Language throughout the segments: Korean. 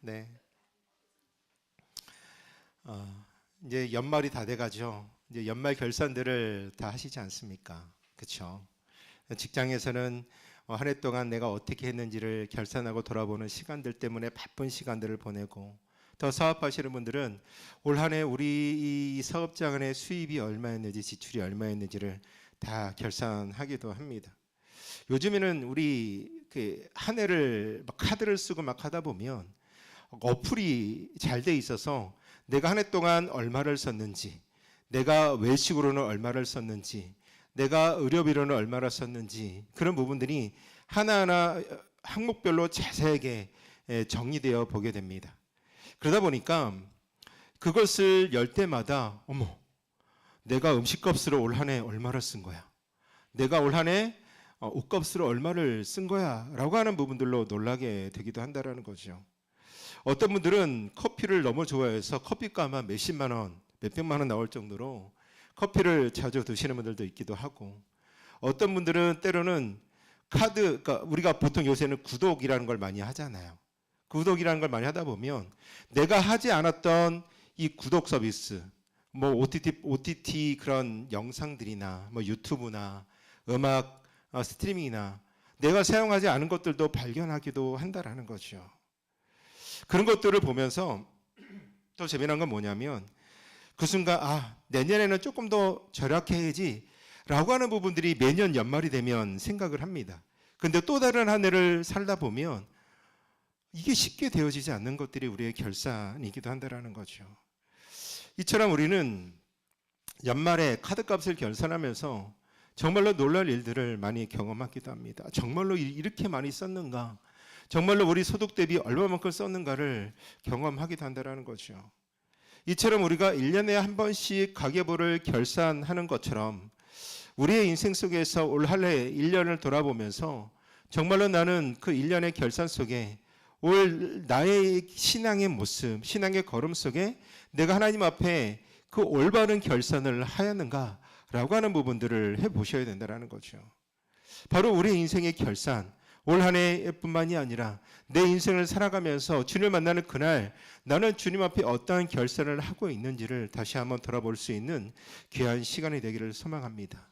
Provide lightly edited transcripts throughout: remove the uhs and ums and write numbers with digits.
네. 이제 연말이 다 돼가죠. 이제 연말 결산들을 다 하시지 않습니까? 그렇죠? 직장에서는 한 해 동안 내가 어떻게 했는지를 결산하고 돌아보는 시간들 때문에 바쁜 시간들을 보내고, 더 사업하시는 분들은 올 한 해 우리 이 사업장 안에 수입이 얼마였는지 지출이 얼마였는지를 다 결산하기도 합니다. 요즘에는 우리 한 해를 막 카드를 쓰고 막 하다 보면 어플이 잘 돼 있어서 내가 한 해 동안 얼마를 썼는지, 내가 외식으로는 얼마를 썼는지, 내가 의료비로는 얼마를 썼는지, 그런 부분들이 하나하나 항목별로 자세하게 정리되어 보게 됩니다. 그러다 보니까 그것을 열 때마다 어머, 내가 음식값으로 올 한 해 얼마를 쓴 거야, 내가 올 한 해 옷값으로 얼마를 쓴 거야 라고 하는 부분들로 놀라게 되기도 한다는 거죠. 어떤 분들은 커피를 너무 좋아해서 커피값 한 몇십만 원, 몇백만 원 나올 정도로 커피를 자주 드시는 분들도 있기도 하고, 어떤 분들은 때로는 그러니까 우리가 보통 요새는 구독이라는 걸 많이 하잖아요. 구독이라는 걸 많이 하다 보면 내가 하지 않았던 이 구독 서비스, 뭐 OTT 그런 영상들이나 뭐 유튜브나 음악 스트리밍이나 내가 사용하지 않은 것들도 발견하기도 한다라는 거죠. 그런 것들을 보면서 또 재미난 건 뭐냐면 그 순간 내년에는 조금 더 절약해야지 라고 하는 부분들이 매년 연말이 되면 생각을 합니다. 근데 또 다른 한 해를 살다 보면 이게 쉽게 되어지지 않는 것들이 우리의 결산이기도 한다는 거죠. 이처럼 우리는 연말에 카드값을 결산하면서 정말로 놀랄 일들을 많이 경험하기도 합니다. 정말로 이렇게 많이 썼는가? 정말로 우리 소득 대비 얼마만큼 썼는가를 경험하기도 한다는 거죠. 이처럼 우리가 1년에 한 번씩 가계부를 결산하는 것처럼 우리의 인생 속에서 올 한 해 1년을 돌아보면서 정말로 나는 그 1년의 결산 속에 올 나의 신앙의 모습, 신앙의 걸음 속에 내가 하나님 앞에 그 올바른 결산을 하였는가 라고 하는 부분들을 해보셔야 된다는 거죠. 바로 우리의 인생의 결산, 올 한 해뿐만이 아니라 내 인생을 살아가면서 주님을 만나는 그날 나는 주님 앞에 어떠한 결산을 하고 있는지를 다시 한번 돌아볼 수 있는 귀한 시간이 되기를 소망합니다.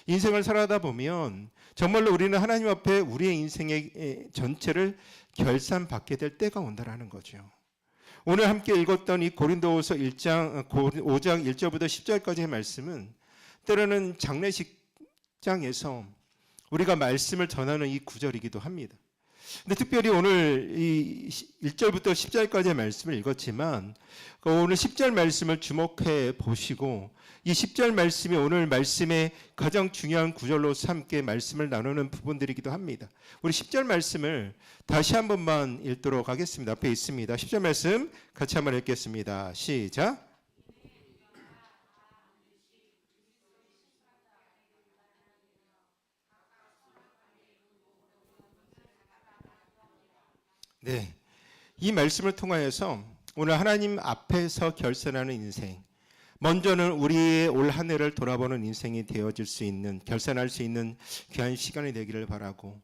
인생을 살아가다 보면 정말로 우리는 하나님 앞에 우리의 인생의 전체를 결산받게 될 때가 온다라는 거죠. 오늘 함께 읽었던 이 고린도후서 5장 1절부터 10절까지의 말씀은 때로는 장례식장에서 우리가 말씀을 전하는 이 구절이기도 합니다. 근데 특별히 오늘 이 1절부터 10절까지의 말씀을 읽었지만 오늘 10절 말씀을 주목해 보시고 이 10절 말씀이 오늘 말씀의 가장 중요한 구절로 함께 말씀을 나누는 부분들이기도 합니다. 우리 10절 말씀을 다시 한 번만 읽도록 하겠습니다. 앞에 있습니다. 10절 말씀 같이 한번 읽겠습니다. 시작. 네, 이 말씀을 통하여서 오늘 하나님 앞에서 결산하는 인생, 먼저는 우리의 올 한 해를 돌아보는 인생이 되어질 수 있는, 결산할 수 있는 귀한 시간이 되기를 바라고,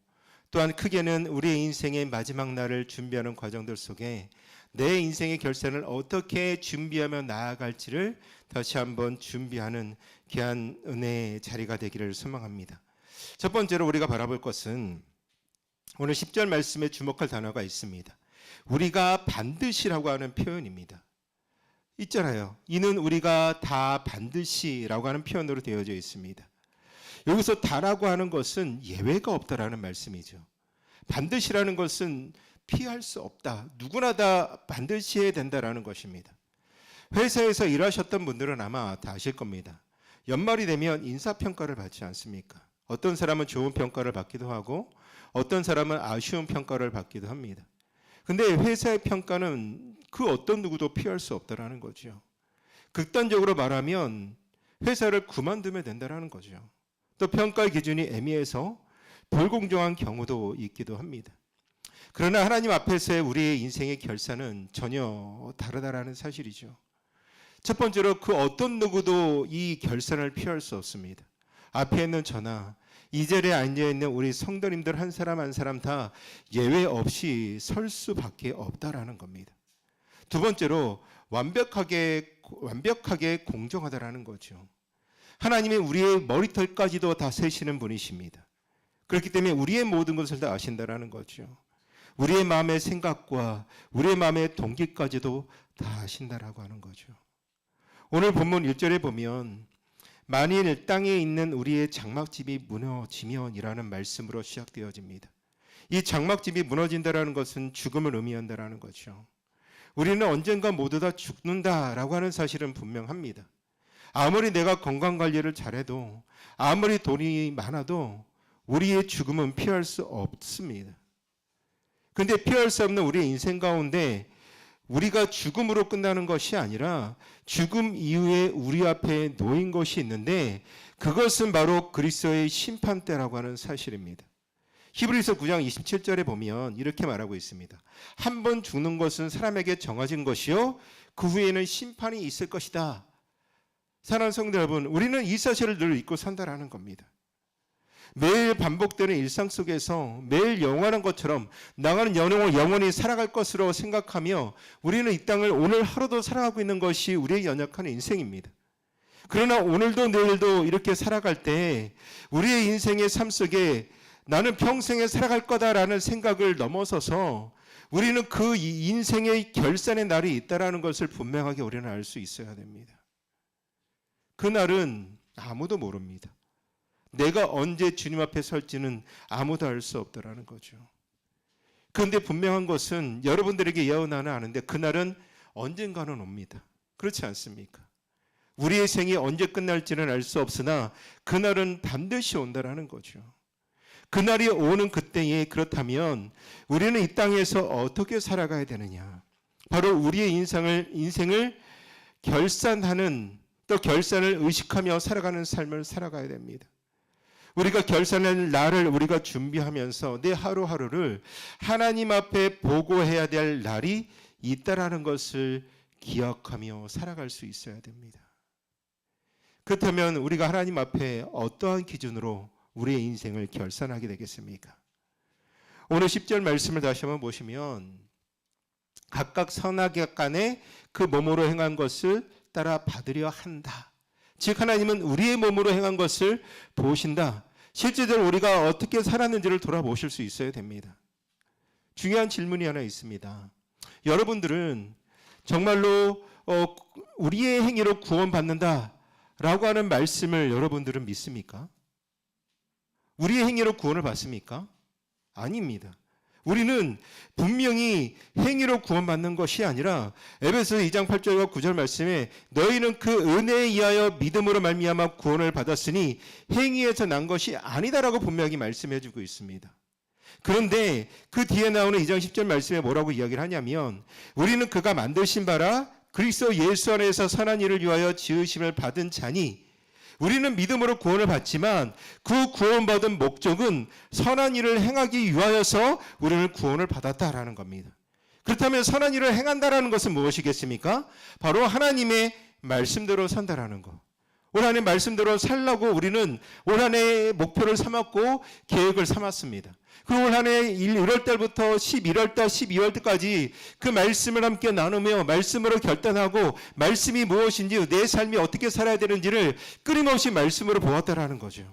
또한 크게는 우리의 인생의 마지막 날을 준비하는 과정들 속에 내 인생의 결산을 어떻게 준비하며 나아갈지를 다시 한번 준비하는 귀한 은혜의 자리가 되기를 소망합니다. 첫 번째로 우리가 바라볼 것은 오늘 10절 말씀에 주목할 단어가 있습니다. 우리가 반드시라고 하는 표현입니다. 있잖아요. 이는 우리가 다 반드시라고 하는 표현으로 되어져 있습니다. 여기서 다라고 하는 것은 예외가 없다라는 말씀이죠. 반드시라는 것은 피할 수 없다. 누구나 다 반드시 해야 된다라는 것입니다. 회사에서 일하셨던 분들은 아마 다 아실 겁니다. 연말이 되면 인사평가를 받지 않습니까? 어떤 사람은 좋은 평가를 받기도 하고 어떤 사람은 아쉬운 평가를 받기도 합니다. 근데 회사의 평가는 그 어떤 누구도 피할 수 없다라는 거죠. 극단적으로 말하면 회사를 그만두면 된다라는 거죠. 또 평가의 기준이 애매해서 불공정한 경우도 있기도 합니다. 그러나 하나님 앞에서의 우리의 인생의 결산은 전혀 다르다라는 사실이죠. 첫 번째로 그 어떤 누구도 이 결산을 피할 수 없습니다. 앞에 있는 저나 이 자리에 앉아있는 우리 성도님들 한 사람 한 사람 다 예외 없이 설 수밖에 없다라는 겁니다. 두 번째로 완벽하게 공정하다라는 거죠. 하나님이 우리의 머리털까지도 다 세시는 분이십니다. 그렇기 때문에 우리의 모든 것을 다 아신다라는 거죠. 우리의 마음의 생각과 우리의 마음의 동기까지도 다 아신다라고 하는 거죠. 오늘 본문 1절에 보면 만일 땅에 있는 우리의 장막집이 무너지면이라는 말씀으로 시작되어집니다. 이 장막집이 무너진다라는 것은 죽음을 의미한다라는 거죠. 우리는 언젠가 모두 다 죽는다라고 하는 사실은 분명합니다. 아무리 내가 건강관리를 잘해도 아무리 돈이 많아도 우리의 죽음은 피할 수 없습니다. 그런데 피할 수 없는 우리의 인생 가운데 우리가 죽음으로 끝나는 것이 아니라 죽음 이후에 우리 앞에 놓인 것이 있는데 그것은 바로 그리스도의 심판대라고 하는 사실입니다. 히브리서 9장 27절에 보면 이렇게 말하고 있습니다. 한 번 죽는 것은 사람에게 정해진 것이요 그 후에는 심판이 있을 것이다. 사랑하는 성도 여러분, 우리는 이 사실을 늘 잊고 산다라는 겁니다. 매일 반복되는 일상 속에서 매일 영원한 것처럼 나가는 영원히 살아갈 것으로 생각하며 우리는 이 땅을 오늘 하루도 살아가고 있는 것이 우리의 연약한 인생입니다. 그러나 오늘도 내일도 이렇게 살아갈 때 우리의 인생의 삶 속에 나는 평생에 살아갈 거다라는 생각을 넘어서서 우리는 그 인생의 결산의 날이 있다라는 것을 분명하게 우리는 알 수 있어야 됩니다. 그날은 아무도 모릅니다. 내가 언제 주님 앞에 설지는 아무도 알 수 없다라는 거죠. 그런데 분명한 것은 여러분들에게 예언하는 아는데 그날은 언젠가는 옵니다. 그렇지 않습니까? 우리의 생이 언제 끝날지는 알 수 없으나 그날은 반드시 온다라는 거죠. 그날이 오는 그때에 그렇다면 우리는 이 땅에서 어떻게 살아가야 되느냐? 바로 우리의 인생을 결산하는 또 결산을 의식하며 살아가는 삶을 살아가야 됩니다. 우리가 결산할 날을 우리가 준비하면서 내 하루하루를 하나님 앞에 보고해야 될 날이 있다라는 것을 기억하며 살아갈 수 있어야 됩니다. 그렇다면 우리가 하나님 앞에 어떠한 기준으로 우리의 인생을 결산하게 되겠습니까? 오늘 10절 말씀을 다시 한번 보시면 각각 선악간에 그 몸으로 행한 것을 따라 받으려 한다. 즉 하나님은 우리의 몸으로 행한 것을 보신다. 실제적으로 우리가 어떻게 살았는지를 돌아보실 수 있어야 됩니다. 중요한 질문이 하나 있습니다. 여러분들은 정말로 우리의 행위로 구원받는다라고 하는 말씀을 여러분들은 믿습니까? 우리의 행위로 구원을 받습니까? 아닙니다. 우리는 분명히 행위로 구원받는 것이 아니라 에베소서 2장 8절과 9절 말씀에 너희는 그 은혜에 의하여 믿음으로 말미암아 구원을 받았으니 행위에서 난 것이 아니다라고 분명히 말씀해 주고 있습니다. 그런데 그 뒤에 나오는 2장 10절 말씀에 뭐라고 이야기를 하냐면 우리는 그가 만드신 바라 그리스도 예수 안에서 선한 일을 위하여 지으심을 받은 자니 우리는 믿음으로 구원을 받지만 그 구원받은 목적은 선한 일을 행하기 위하여서 우리는 구원을 받았다라는 겁니다. 그렇다면 선한 일을 행한다라는 것은 무엇이겠습니까? 바로 하나님의 말씀대로 산다라는 것. 올 한해 말씀대로 살라고 우리는 올 한해의 목표를 삼았고 계획을 삼았습니다. 그리고 올 한해 1월 달부터 11월 달, 12월 달까지 그 말씀을 함께 나누며 말씀으로 결단하고 말씀이 무엇인지 내 삶이 어떻게 살아야 되는지를 끊임없이 말씀으로 보았다라는 거죠.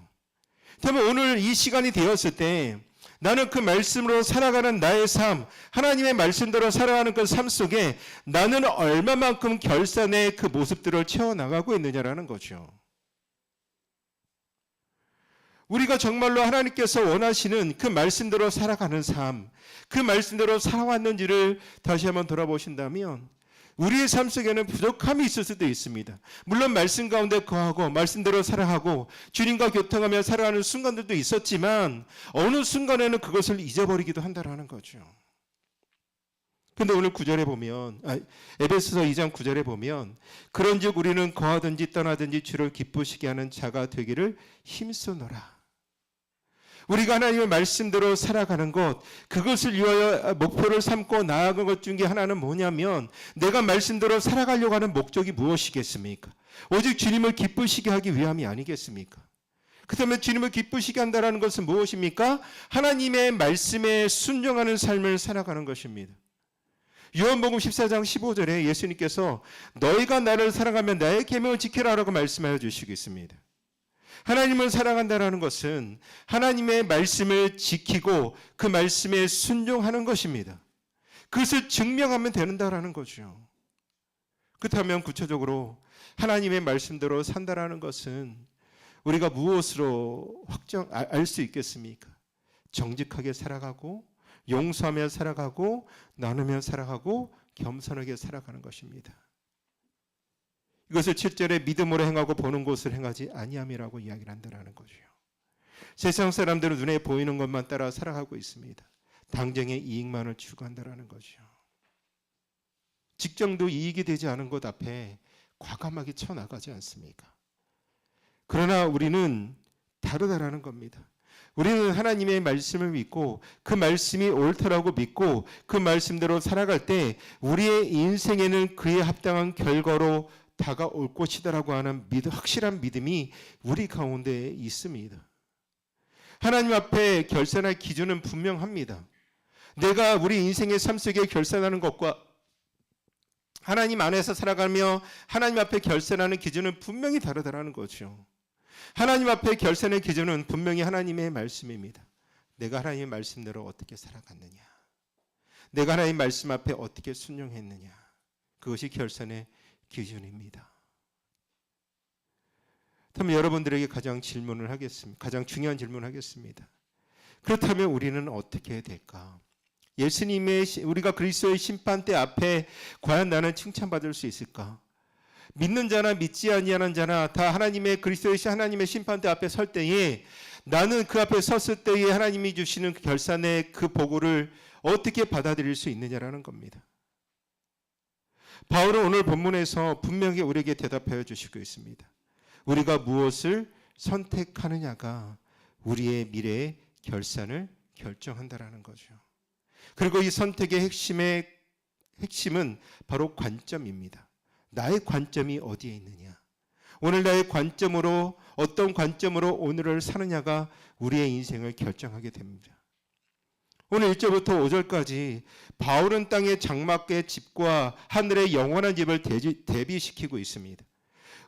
그러면 오늘 이 시간이 되었을 때 나는 그 말씀으로 살아가는 나의 삶, 하나님의 말씀대로 살아가는 그 삶 속에 나는 얼마만큼 결산의 그 모습들을 채워나가고 있느냐라는 거죠. 우리가 정말로 하나님께서 원하시는 그 말씀대로 살아가는 삶, 그 말씀대로 살아왔는지를 다시 한번 돌아보신다면 우리의 삶 속에는 부족함이 있을 수도 있습니다. 물론 말씀 가운데 거하고 말씀대로 살아가고 주님과 교통하며 살아가는 순간들도 있었지만 어느 순간에는 그것을 잊어버리기도 한다는 거죠. 그런데 오늘 9절에 보면 에베소서 2장 9절에 보면 그런즉 우리는 거하든지 떠나든지 주를 기쁘시게 하는 자가 되기를 힘쓰노라. 우리가 하나님의 말씀대로 살아가는 것, 그것을 위하여 목표를 삼고 나아간 것 중에 하나는 뭐냐면 내가 말씀대로 살아가려고 하는 목적이 무엇이겠습니까? 오직 주님을 기쁘시게 하기 위함이 아니겠습니까? 그렇다면 주님을 기쁘시게 한다는 것은 무엇입니까? 하나님의 말씀에 순종하는 삶을 살아가는 것입니다. 요한복음 14장 15절에 예수님께서 너희가 나를 사랑하면 나의 계명을 지키라라고 말씀하여 주시고 있습니다. 하나님을 사랑한다는 것은 하나님의 말씀을 지키고 그 말씀에 순종하는 것입니다. 그것을 증명하면 된다라는 거죠. 그렇다면 구체적으로 하나님의 말씀대로 산다라는 것은 우리가 무엇으로 알 수 있겠습니까? 정직하게 살아가고 용서하며 살아가고 나누며 살아가고 겸손하게 살아가는 것입니다. 이것을 7절에 믿음으로 행하고 보는 것을 행하지 아니함이라고 이야기를 한다는 거죠. 세상 사람들은 눈에 보이는 것만 따라 살아가고 있습니다. 당장의 이익만을 추구한다는 거죠. 직장도 이익이 되지 않은 것 앞에 과감하게 쳐나가지 않습니까? 그러나 우리는 다르다라는 겁니다. 우리는 하나님의 말씀을 믿고 그 말씀이 옳다라고 믿고 그 말씀대로 살아갈 때 우리의 인생에는 그에 합당한 결과로 다가올 것이다라고 하는 확실한 믿음이 우리 가운데 있습니다. 하나님 앞에 결산할 기준은 분명합니다. 내가 우리 인생의 삶 속에 결산하는 것과 하나님 안에서 살아가며 하나님 앞에 결산하는 기준은 분명히 다르다라는 거죠. 하나님 앞에 결산의 기준은 분명히 하나님의 말씀입니다. 내가 하나님의 말씀대로 어떻게 살아갔느냐, 내가 하나님 말씀 앞에 어떻게 순종했느냐, 그것이 결산의 기준입니다. 그러면 여러분들에게 가장 중요한 질문을 하겠습니다. 그렇다면 우리는 어떻게 해야 될까? 우리가 그리스도의 심판대 앞에 과연 나는 칭찬받을 수 있을까? 믿는 자나 믿지 아니하는 자나 다 그리스도의 하나님의 심판대 앞에 설 때에 나는 그 앞에 섰을 때에 하나님이 주시는 그 결산의 그 보고를 어떻게 받아들일 수 있느냐라는 겁니다. 바울은 오늘 본문에서 분명히 우리에게 대답하여 주시고 있습니다. 우리가 무엇을 선택하느냐가 우리의 미래의 결산을 결정한다라는 거죠. 그리고 이 선택의 핵심은 바로 관점입니다. 나의 관점이 어디에 있느냐, 오늘 나의 관점으로 어떤 관점으로 오늘을 사느냐가 우리의 인생을 결정하게 됩니다. 오늘 1절부터 5절까지 바울은 땅의 장막의 집과 하늘의 영원한 집을 대비시키고 있습니다.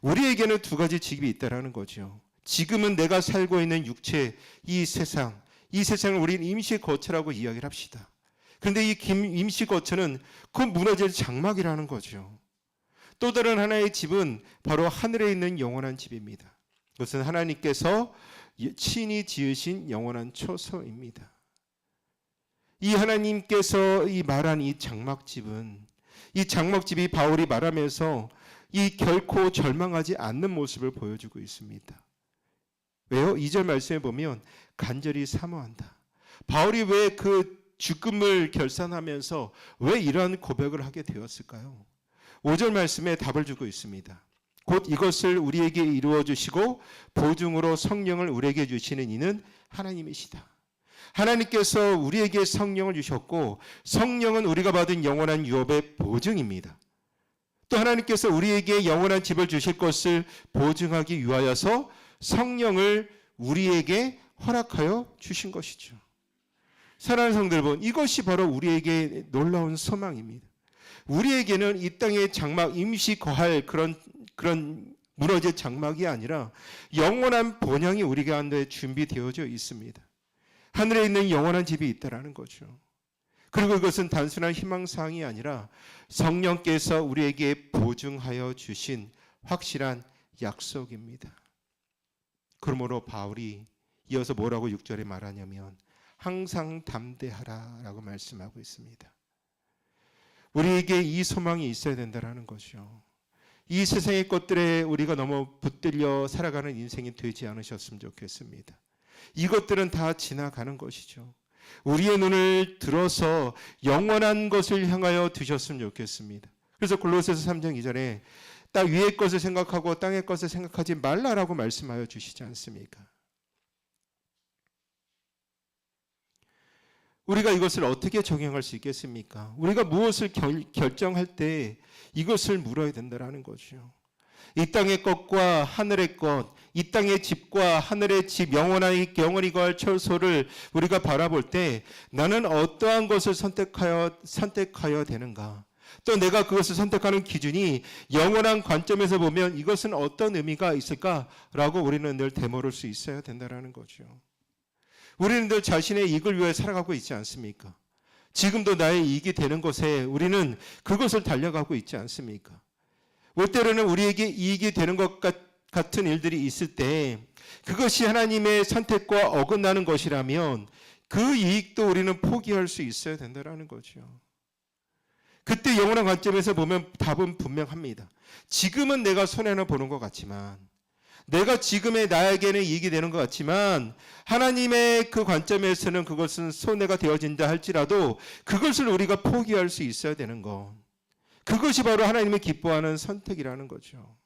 우리에게는 두 가지 집이 있다는 거죠. 지금은 내가 살고 있는 육체, 이 세상을 우리는 임시 거처라고 이야기를 합시다. 그런데 이 임시 거처는 그 무너질 장막이라는 거죠. 또 다른 하나의 집은 바로 하늘에 있는 영원한 집입니다. 그것은 하나님께서 친히 지으신 영원한 초소입니다. 이 하나님께서 말한 이 장막집이 바울이 말하면서 이 결코 절망하지 않는 모습을 보여주고 있습니다. 왜요? 2절 말씀에 보면 간절히 사모한다. 바울이 왜 그 죽음을 결산하면서 왜 이러한 고백을 하게 되었을까요? 5절 말씀에 답을 주고 있습니다. 곧 이것을 우리에게 이루어 주시고 보증으로 성령을 우리에게 주시는 이는 하나님이시다. 하나님께서 우리에게 성령을 주셨고 성령은 우리가 받은 영원한 유업의 보증입니다. 또 하나님께서 우리에게 영원한 집을 주실 것을 보증하기 위하여서 성령을 우리에게 허락하여 주신 것이죠. 사랑하는 성도 여러분, 이것이 바로 우리에게 놀라운 소망입니다. 우리에게는 이 땅의 장막, 임시 거할 그런 무너질 장막이 아니라 영원한 본향이 우리 가운데 준비되어져 있습니다. 하늘에 있는 영원한 집이 있다라는 거죠. 그리고 이것은 단순한 희망사항이 아니라 성령께서 우리에게 보증하여 주신 확실한 약속입니다. 그러므로 바울이 이어서 뭐라고 6절에 말하냐면 항상 담대하라라고 말씀하고 있습니다. 우리에게 이 소망이 있어야 된다는 거죠. 이 세상의 것들에 우리가 너무 붙들려 살아가는 인생이 되지 않으셨으면 좋겠습니다. 이것들은 다 지나가는 것이죠. 우리의 눈을 들어서 영원한 것을 향하여 두셨으면 좋겠습니다. 그래서 골로새서 3장 2절에 땅 위의 것을 생각하고 땅의 것을 생각하지 말라라고 말씀하여 주시지 않습니까? 우리가 이것을 어떻게 적용할 수 있겠습니까? 우리가 무엇을 결정할 때 이것을 물어야 된다는 거죠. 이 땅의 것과 하늘의 것, 이 땅의 집과 하늘의 집, 영원히 거할 처소를 우리가 바라볼 때 나는 어떠한 것을 선택하여 되는가? 또 내가 그것을 선택하는 기준이 영원한 관점에서 보면 이것은 어떤 의미가 있을까라고 우리는 늘 되물을 수 있어야 된다는 거죠. 우리는 늘 자신의 이익을 위해 살아가고 있지 않습니까? 지금도 나의 이익이 되는 곳에 우리는 그것을 달려가고 있지 않습니까? 때로는 우리에게 이익이 되는 것 같은 일들이 있을 때 그것이 하나님의 선택과 어긋나는 것이라면 그 이익도 우리는 포기할 수 있어야 된다는 거죠. 그때 영원한 관점에서 보면 답은 분명합니다. 지금은 내가 손해는 보는 것 같지만, 내가 지금의 나에게는 이익이 되는 것 같지만 하나님의 그 관점에서는 그것은 손해가 되어진다 할지라도 그것을 우리가 포기할 수 있어야 되는 것, 그것이 바로 하나님의 기뻐하는 선택이라는 거죠.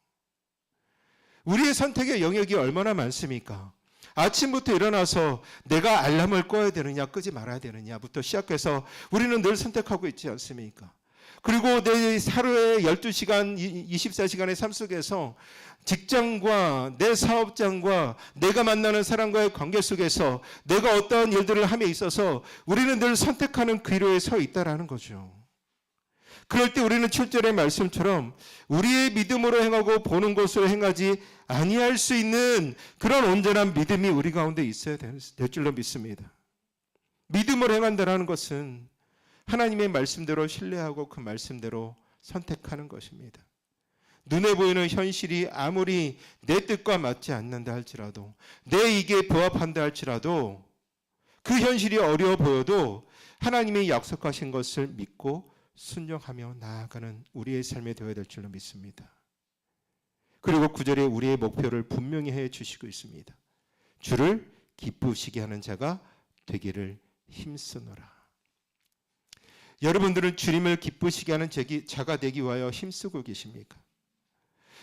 우리의 선택의 영역이 얼마나 많습니까? 아침부터 일어나서 내가 알람을 꺼야 되느냐 끄지 말아야 되느냐부터 시작해서 우리는 늘 선택하고 있지 않습니까? 그리고 내 하루에 12시간, 24시간의 삶 속에서 직장과 내 사업장과 내가 만나는 사람과의 관계 속에서 내가 어떠한 일들을 함에 있어서 우리는 늘 선택하는 기로에 서 있다라는 거죠. 그럴 때 우리는 7절의 말씀처럼 우리의 믿음으로 행하고 보는 것으로 행하지 아니할 수 있는 그런 온전한 믿음이 우리 가운데 있어야 될 줄로 믿습니다. 믿음으로 행한다는 것은 하나님의 말씀대로 신뢰하고 그 말씀대로 선택하는 것입니다. 눈에 보이는 현실이 아무리 내 뜻과 맞지 않는다 할지라도, 내 이익에 부합한다 할지라도 그 현실이 어려워 보여도 하나님의 약속하신 것을 믿고 순종하며 나아가는 우리의 삶이 되어야 될 줄로 믿습니다. 그리고 9절에 우리의 목표를 분명히 해 주시고 있습니다. 주를 기쁘시게 하는 자가 되기를 힘쓰노라. 여러분들은 주님을 기쁘시게 하는 자가 되기 위하여 힘쓰고 계십니까?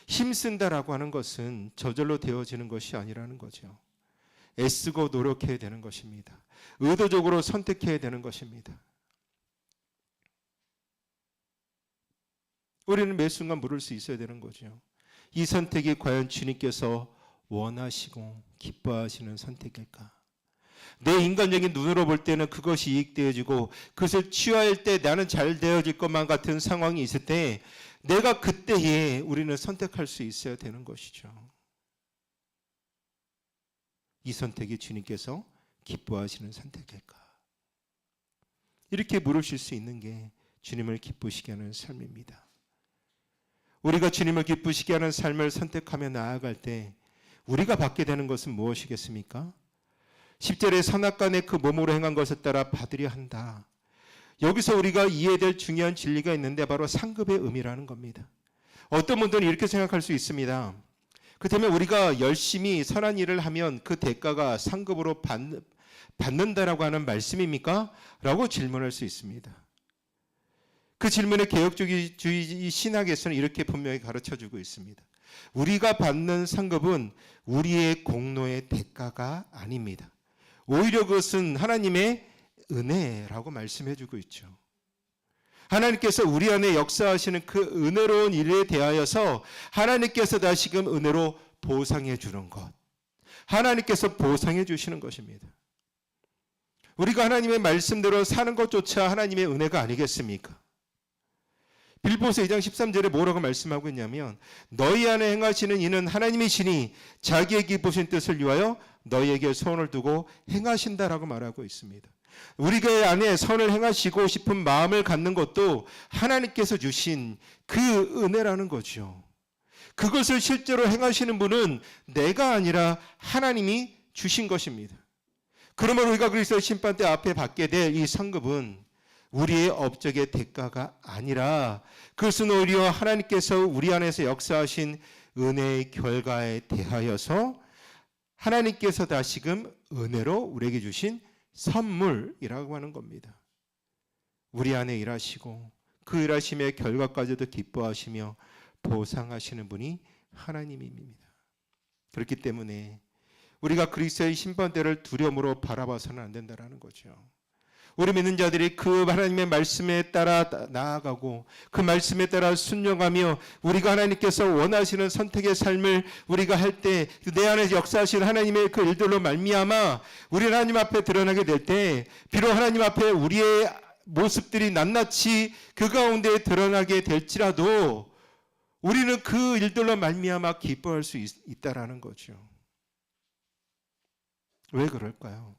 힘쓴다라고 하는 것은 저절로 되어지는 것이 아니라는 거죠. 애쓰고 노력해야 되는 것입니다. 의도적으로 선택해야 되는 것입니다. 우리는 매 순간 물을 수 있어야 되는 거죠. 이 선택이 과연 주님께서 원하시고 기뻐하시는 선택일까? 내 인간적인 눈으로 볼 때는 그것이 이익되어지고 그것을 취할 때 나는 잘 되어질 것만 같은 상황이 있을 때 내가 그때에 우리는 선택할 수 있어야 되는 것이죠. 이 선택이 주님께서 기뻐하시는 선택일까? 이렇게 물으실 수 있는 게 주님을 기쁘시게 하는 삶입니다. 우리가 주님을 기쁘시게 하는 삶을 선택하며 나아갈 때 우리가 받게 되는 것은 무엇이겠습니까? 10절에 선악간에 그 몸으로 행한 것을 따라 받으려 한다. 여기서 우리가 이해될 중요한 진리가 있는데 바로 상급의 의미라는 겁니다. 어떤 분들은 이렇게 생각할 수 있습니다. 그렇다면 우리가 열심히 선한 일을 하면 그 대가가 상급으로 받는다라고 하는 말씀입니까? 라고 질문할 수 있습니다. 그 질문에 개혁주의 신학에서는 이렇게 분명히 가르쳐주고 있습니다. 우리가 받는 상급은 우리의 공로의 대가가 아닙니다. 오히려 그것은 하나님의 은혜라고 말씀해주고 있죠. 하나님께서 우리 안에 역사하시는 그 은혜로운 일에 대하여서 하나님께서 다시금 은혜로 보상해 주는 것, 하나님께서 보상해 주시는 것입니다. 우리가 하나님의 말씀대로 사는 것조차 하나님의 은혜가 아니겠습니까? 빌보서 2장 13절에 뭐라고 말씀하고 있냐면 너희 안에 행하시는 이는 하나님이시니 자기의 기쁘신 뜻을 위하여 너희에게 소원을 두고 행하신다라고 말하고 있습니다. 우리가 안에 선을 행하시고 싶은 마음을 갖는 것도 하나님께서 주신 그 은혜라는 거죠. 그것을 실제로 행하시는 분은 내가 아니라 하나님이 주신 것입니다. 그러므로 우리가 그리스도의 심판대 앞에 받게 될 이 상급은 우리의 업적의 대가가 아니라 그것은 오히려 하나님께서 우리 안에서 역사하신 은혜의 결과에 대하여서 하나님께서 다시금 은혜로 우리에게 주신 선물이라고 하는 겁니다. 우리 안에 일하시고 그 일하심의 결과까지도 기뻐하시며 보상하시는 분이 하나님입니다. 그렇기 때문에 우리가 그리스도의 심판대를 두려움으로 바라봐서는 안 된다는 거죠. 우리 믿는 자들이 그 하나님의 말씀에 따라 나아가고 그 말씀에 따라 순종하며 우리가 하나님께서 원하시는 선택의 삶을 우리가 할 때 내 안에 역사하신 하나님의 그 일들로 말미암아 우리 하나님 앞에 드러나게 될 때 비록 하나님 앞에 우리의 모습들이 낱낱이 그 가운데 드러나게 될지라도 우리는 그 일들로 말미암아 기뻐할 수 있다라는 거죠. 왜 그럴까요?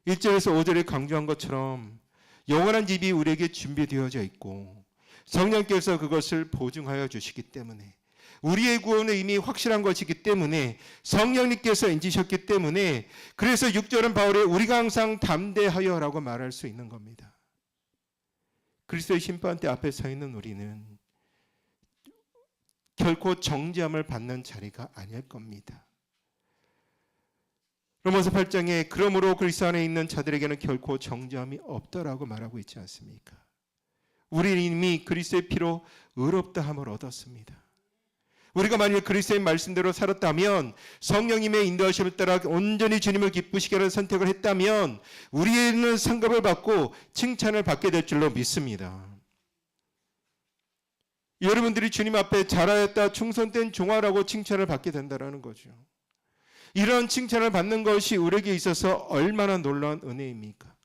1절에서 5절에 강조한 것처럼 영원한 집이 우리에게 준비되어져 있고 성령께서 그것을 보증하여 주시기 때문에 우리의 구원은 이미 확실한 것이기 때문에 성령님께서 인지셨기 때문에 그래서 6절은 바울이 우리가 항상 담대하여라고 말할 수 있는 겁니다. 그리스도의 심판대 앞에 서 있는 우리는 결코 정죄함을 받는 자리가 아닐 겁니다. 로마서 8장에 그러므로 그리스도 안에 있는 자들에게는 결코 정죄함이 없더라고 말하고 있지 않습니까? 우리는 이미 그리스도의 피로 의롭다함을 얻었습니다. 우리가 만약 그리스도의 말씀대로 살았다면 성령님의 인도하심을 따라 온전히 주님을 기쁘시게 하는 선택을 했다면 우리는 상급을 받고 칭찬을 받게 될 줄로 믿습니다. 여러분들이 주님 앞에 잘하였다 충성된 종아라고 칭찬을 받게 된다는 거죠. 이런 칭찬을 받는 것이 우리에게 있어서 얼마나 놀라운 은혜입니까?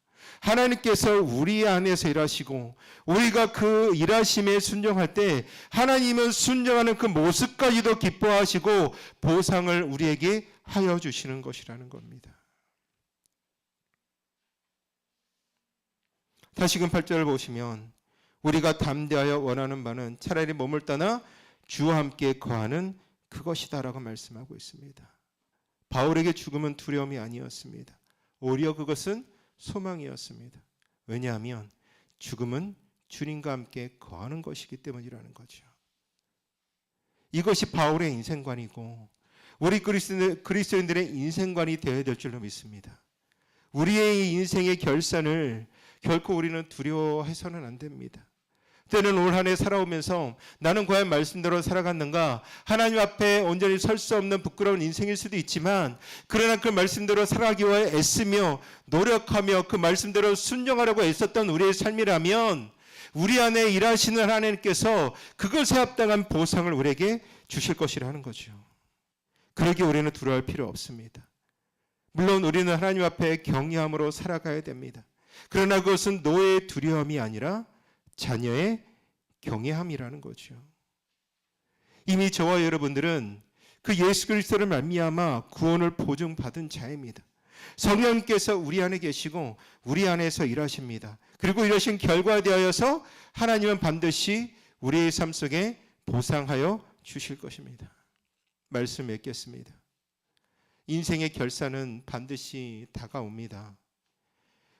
하나님께서 우리 안에서 일하시고 우리가 그 일하심에 순종할 때 하나님은 순종하는 그 모습까지도 기뻐하시고 보상을 우리에게 하여 주시는 것이라는 겁니다. 다시금 8절을 보시면 우리가 담대하여 원하는 바는 차라리 몸을 떠나 주와 함께 거하는 그것이다라고 말씀하고 있습니다. 바울에게 죽음은 두려움이 아니었습니다. 오히려 그것은 소망이었습니다. 왜냐하면 죽음은 주님과 함께 거하는 것이기 때문이라는 거죠. 이것이 바울의 인생관이고 우리 그리스도인들의 인생관이 되어야 될 줄로 믿습니다. 우리의 인생의 결산을 결코 우리는 두려워해서는 안 됩니다. 때는 올 한 해 살아오면서 나는 과연 말씀대로 살아갔는가? 하나님 앞에 온전히 설 수 없는 부끄러운 인생일 수도 있지만 그러나 그 말씀대로 살아가기 위해 애쓰며 노력하며 그 말씀대로 순종하려고 애썼던 우리의 삶이라면 우리 안에 일하시는 하나님께서 그것에 합당한 보상을 우리에게 주실 것이라는 거죠. 그러기 우리는 두려워할 필요 없습니다. 물론 우리는 하나님 앞에 경외함으로 살아가야 됩니다. 그러나 그것은 노예의 두려움이 아니라 자녀의 경외함이라는 거죠. 이미 저와 여러분들은 그 예수 그리스도를 말미암아 구원을 보증받은 자입니다. 성령께서 우리 안에 계시고 우리 안에서 일하십니다. 그리고 이러신 결과에 대하여서 하나님은 반드시 우리의 삶 속에 보상하여 주실 것입니다. 말씀 맺겠습니다. 인생의 결산은 반드시 다가옵니다.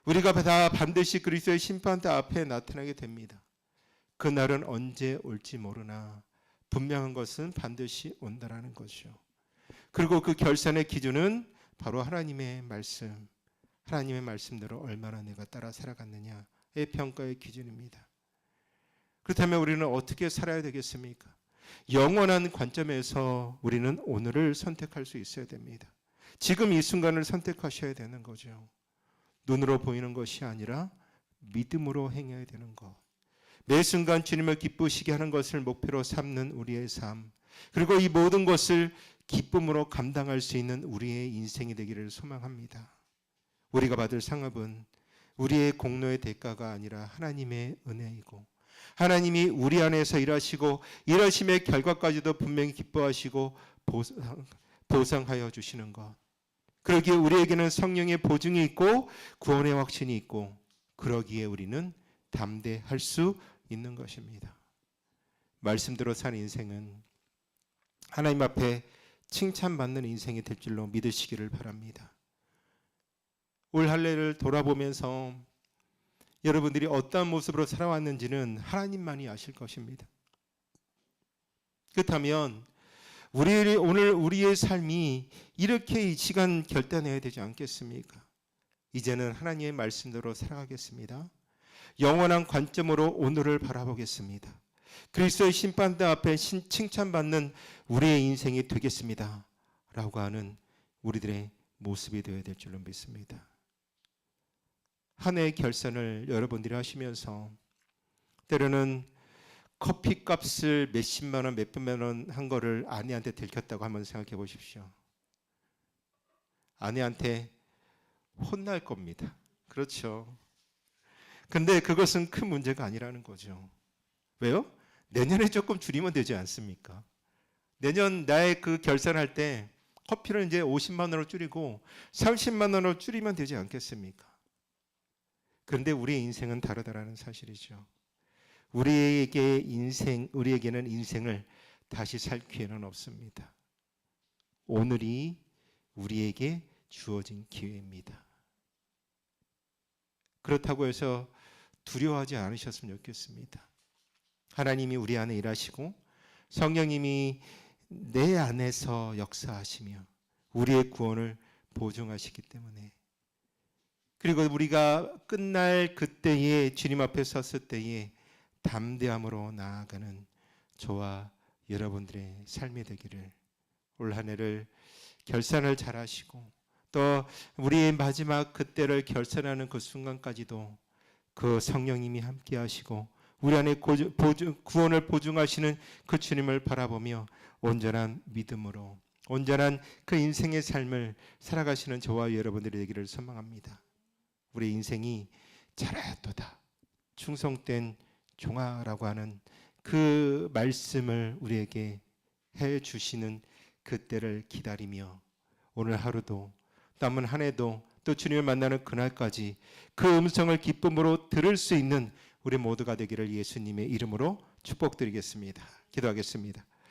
우리가 다 반드시 그리스도의 심판대 앞에 나타나게 됩니다. 그날은 언제 올지 모르나 분명한 것은 반드시 온다라는 거죠. 그리고 그 결산의 기준은 바로 하나님의 말씀, 하나님의 말씀대로 얼마나 내가 따라 살아갔느냐의 평가의 기준입니다. 그렇다면 우리는 어떻게 살아야 되겠습니까? 영원한 관점에서 우리는 오늘을 선택할 수 있어야 됩니다. 지금 이 순간을 선택하셔야 되는 거죠. 눈으로 보이는 것이 아니라 믿음으로 행해야 되는 것. 매 순간 주님을 기쁘시게 하는 것을 목표로 삼는 우리의 삶. 그리고 이 모든 것을 기쁨으로 감당할 수 있는 우리의 인생이 되기를 소망합니다. 우리가 받을 상업은 우리의 공로의 대가가 아니라 하나님의 은혜이고 하나님이 우리 안에서 일하시고 일하심의 결과까지도 분명히 기뻐하시고 보상하여 주시는 것. 그러기에 우리에게는 성령의 보증이 있고 구원의 확신이 있고 그러기에 우리는 담대할 수 있는 것입니다. 말씀대로 산 인생은 하나님 앞에 칭찬받는 인생이 될 줄로 믿으시기를 바랍니다. 올 한 해를 돌아보면서 여러분들이 어떠한 모습으로 살아왔는지는 하나님만이 아실 것입니다. 그렇다면 오늘 우리의 삶이 이렇게 이 시간 결단해야 되지 않겠습니까? 이제는 하나님의 말씀대로 살아가겠습니다. 영원한 관점으로 오늘을 바라보겠습니다. 그리스도의 심판대 앞에 칭찬받는 우리의 인생이 되겠습니다. 라고 하는 우리들의 모습이 되어야 될 줄로 믿습니다. 한 해의 결산을 여러분들이 하시면서 때로는 커피 값을 몇십만 원, 몇백만 원 한 거를 아내한테 들켰다고 한번 생각해 보십시오. 아내한테 혼날 겁니다. 그렇죠. 근데 그것은 큰 문제가 아니라는 거죠. 왜요? 내년에 조금 줄이면 되지 않습니까? 내년 나의 그 결산할 때 커피를 이제 50만 원으로 줄이고 30만 원으로 줄이면 되지 않겠습니까? 그런데 우리의 인생은 다르다라는 사실이죠. 우리에게는 인생을 다시 살 기회는 없습니다. 오늘이 우리에게 주어진 기회입니다. 그렇다고 해서 두려워하지 않으셨으면 좋겠습니다. 하나님이 우리 안에 일하시고 성령님이 내 안에서 역사하시며 우리의 구원을 보증하시기 때문에, 그리고 우리가 끝날 그때에 주님 앞에 섰을 때에 담대함으로 나아가는 저와 여러분들의 삶이 되기를, 올 한 해를 결산을 잘 하시고 또 우리의 마지막 그때를 결산하는 그 순간까지도 그 성령님이 함께 하시고 우리 안에 구원을 보증하시는 그 주님을 바라보며 온전한 믿음으로 온전한 그 인생의 삶을 살아가시는 저와 여러분들이 되기를 소망합니다. 우리 인생이 잘하였도다 충성된 종아라고 하는 그 말씀을 우리에게 해 주시는 그때를 기다리며 오늘 하루도 남은 한 해도 또 주님을 만나는 그날까지 그 음성을 기쁨으로 들을 수 있는 우리 모두가 되기를 예수님의 이름으로 축복드리겠습니다. 기도하겠습니다.